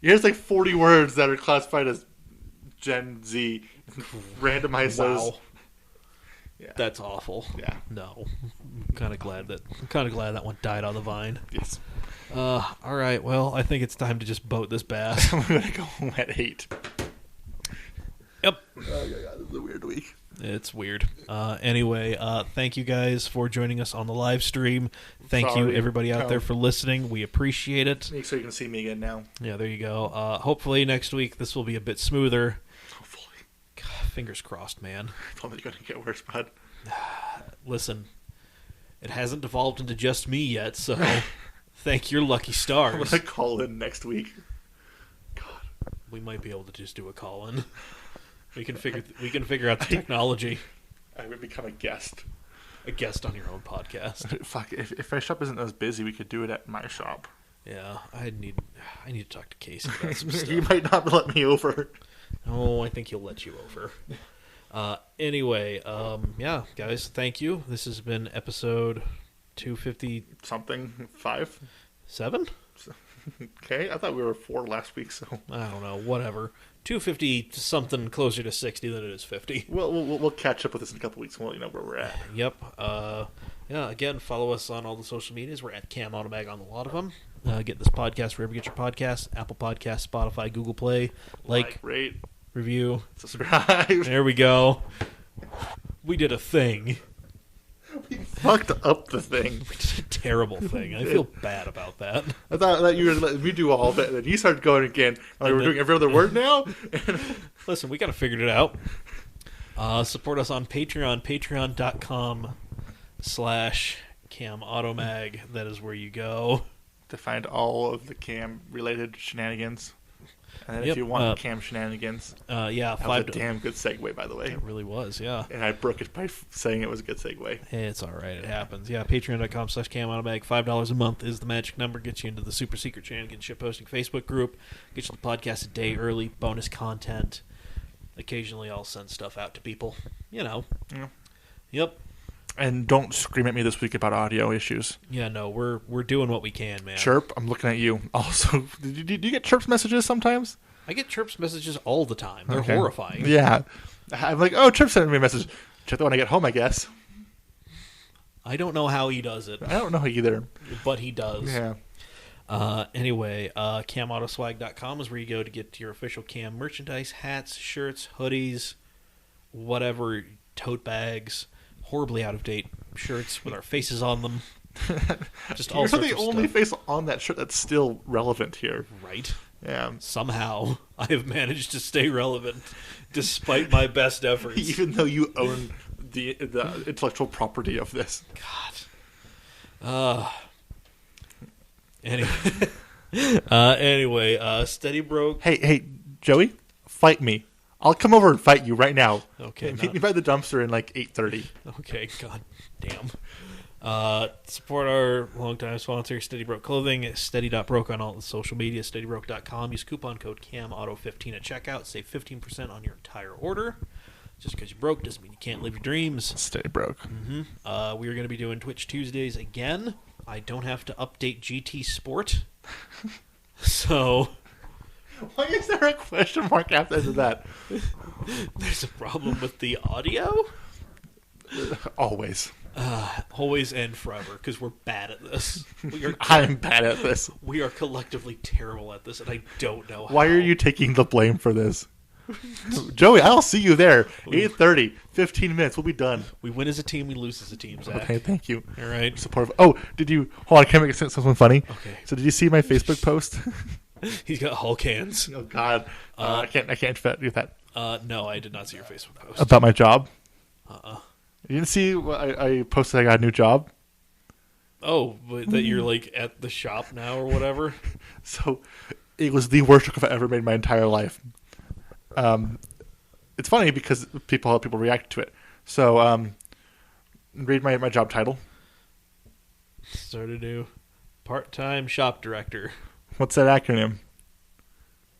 here's like 40 words that are classified as Gen Z, randomized those. Wow. Yeah. That's awful. Yeah. No. I'm kind of glad that one died on the vine. Yes. All right. Well, I think it's time to just boat this bass. I'm going to go home at 8. Yep. Oh, my God. This is a weird week. It's weird. Anyway, thank you guys for joining us on the live stream. Thank you, everybody out there, for listening. We appreciate it. Make sure you can see me again now. Yeah, there you go. Hopefully next week this will be a bit smoother. Hopefully. God, fingers crossed, man. It's only going to get worse, bud. Listen, it hasn't devolved into just me yet, so thank your lucky stars. I'm going to call in next week. God. We might be able to just do a call-in. We can figure out the technology. I would become a guest. A guest on your own podcast. Fuck, if my shop isn't as busy, we could do it at my shop. Yeah, I need to talk to Casey about some stuff. He might not let me over. Oh, I think he'll let you over. Anyway, yeah, guys, thank you. This has been episode 250 something 5. 7. Okay, I thought we were 4 last week, so I don't know. Whatever. 250 something closer to 60 than it is 50. We'll catch up with this in a couple weeks and we'll let you know where we're at. Yep. Yeah. Again, follow us on all the social medias. We're at Cam Automag on a lot of them. Get this podcast wherever you get your podcasts: Apple Podcasts, Spotify, Google Play. Like, rate, review, subscribe. There we go. We did a thing. We fucked up the thing. We did a terrible thing. I feel bad about that. I thought that you were letting me do all of it, and then you started going again. Like, we're doing every other word now? Listen, we got to figure it out. Support us on Patreon, patreon.com/CamAutomag. That is where you go to find all of the Cam-related shenanigans. And then if you want Cam shenanigans, yeah, that was a damn good segue, by the way. It really was, yeah. And I broke it by saying it was a good segue. Hey, it's all right. It happens. Yeah, patreon.com/CamAutomag. $5 a month is the magic number. Gets you into the super secret shenanigans shitposting Facebook group. Gets you the podcast a day early. Bonus content. Occasionally I'll send stuff out to people. You know. Yeah. Yep. And don't scream at me this week about audio issues. Yeah, no, we're doing what we can, man. Chirp, I'm looking at you. Also, do you get Chirp's messages sometimes? I get Chirp's messages all the time. They're Okay. horrifying. Yeah. I'm like, oh, Chirp sent me a message. Check that when I get home, I guess. I don't know how he does it, I don't know either. but he does. Yeah. Anyway, CamAutoswag.com is where you go to get your official Cam merchandise, hats, shirts, hoodies, whatever, tote bags, horribly out of date shirts with our faces on them. Just all You're sorts the of only stuff. face on that shirt that's still relevant here. Right. Yeah. Somehow, I have managed to stay relevant despite my best efforts. Even though you own the intellectual property of this. God. Anyway, Steady Broke. Hey, Joey, fight me. I'll come over and fight you right now. Okay, Meet me by the dumpster in like 8:30. Okay, god damn. Support our longtime sponsor, Steady Broke Clothing, steady.broke on all the social media, steadybroke.com. Use coupon code CAMAUTO15 at checkout. Save 15% on your entire order. Just because you're broke doesn't mean you can't live your dreams. Stay broke. We are going to be doing Twitch Tuesdays again. I don't have to update GT Sport. So... Why is there a question mark after that? There's a problem with the audio? Always. Always and forever, because we're bad at this. I'm bad at this. We are collectively terrible at this, and I don't know how. Why are you taking the blame for this? Joey, I'll see you there. 8:30, 15 minutes. We'll be done. We win as a team, we lose as a team, Zach. Okay, thank you. All right. Supportive. Oh, did you... Hold on, can I make something funny? Okay. So did you see my Facebook post? He's got Hulk hands. Oh, God. I can't do that. No, I did not see your Facebook post. About my job? Uh-uh. You didn't see what I posted I got a new job? Oh, but that you're, like, at the shop now or whatever? So, it was the worst joke I've ever made in my entire life. It's funny because how people react to it. So, read my job title. Start a new part-time shop director. What's that acronym?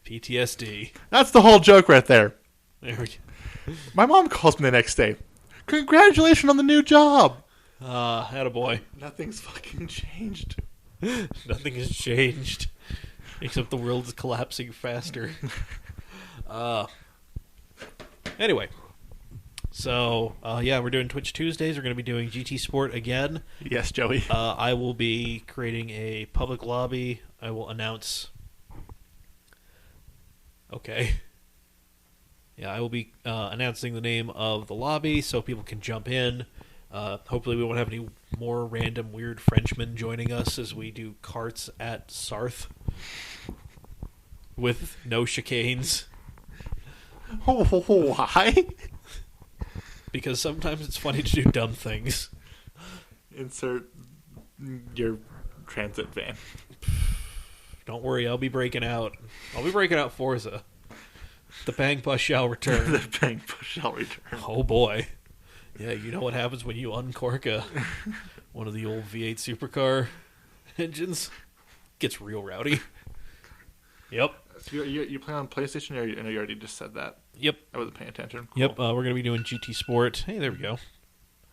PTSD. That's the whole joke right there. There we go. My mom calls me the next day. Congratulations on the new job. Attaboy. Nothing's fucking changed. Nothing has changed. Except the world is collapsing faster. Anyway. So, we're doing Twitch Tuesdays. We're going to be doing GT Sport again. Yes, Joey. I will be creating a public lobby. I will announce... Okay. Yeah, I will be announcing the name of the lobby so people can jump in. Hopefully we won't have any more random weird Frenchmen joining us as we do carts at Sarth. With no chicanes. Why? Because sometimes it's funny to do dumb things. Insert your transit van. Don't worry, I'll be breaking out. I'll be breaking out Forza. The bang bus shall return. The bang bus shall return. Oh boy. Yeah, you know what happens when you uncork one of the old V8 supercar engines? Gets real rowdy. Yep. So you playing on PlayStation? I know you already just said that. Yep. I wasn't paying attention. Cool. Yep, we're going to be doing GT Sport. Hey, there we go.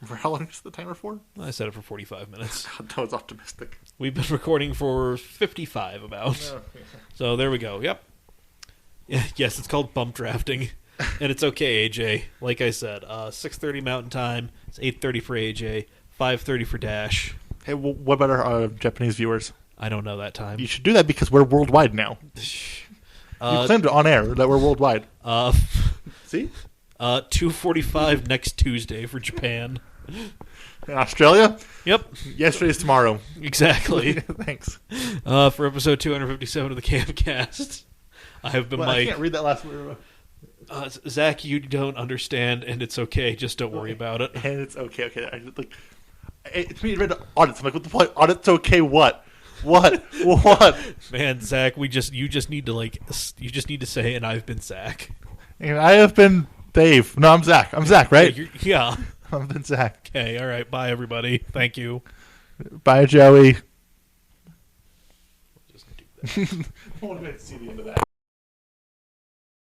For how long is the timer for? I set it for 45 minutes. God, that was optimistic. We've been recording for 55 about. Oh, yeah. So there we go. Yep. Yes, it's called bump drafting. And it's okay, AJ. Like I said, 6:30 Mountain Time. It's 8:30 for AJ. 5:30 for Dash. Hey, well, what about our Japanese viewers? I don't know that time. You should do that because we're worldwide now. You claimed it on air that we're worldwide. See? 2:45 next Tuesday for Japan. In Australia? Yep. Yesterday's tomorrow. Exactly. Thanks. For episode 257 of the Camcast, I have been I can't read that last word. Zach, you don't understand, and it's okay. Just don't worry about it. And it's okay. It's me read audits. I'm like, what the fuck? Audits okay? What? What? Man, Zach, you just need to say, and I've been Zach. And I have been Dave. No, I'm Zach. I'm Zach, right? Yeah. I've been Zach. Okay. All right. Bye, everybody. Thank you. Bye, Joey. Just do that. I want to see the end of that.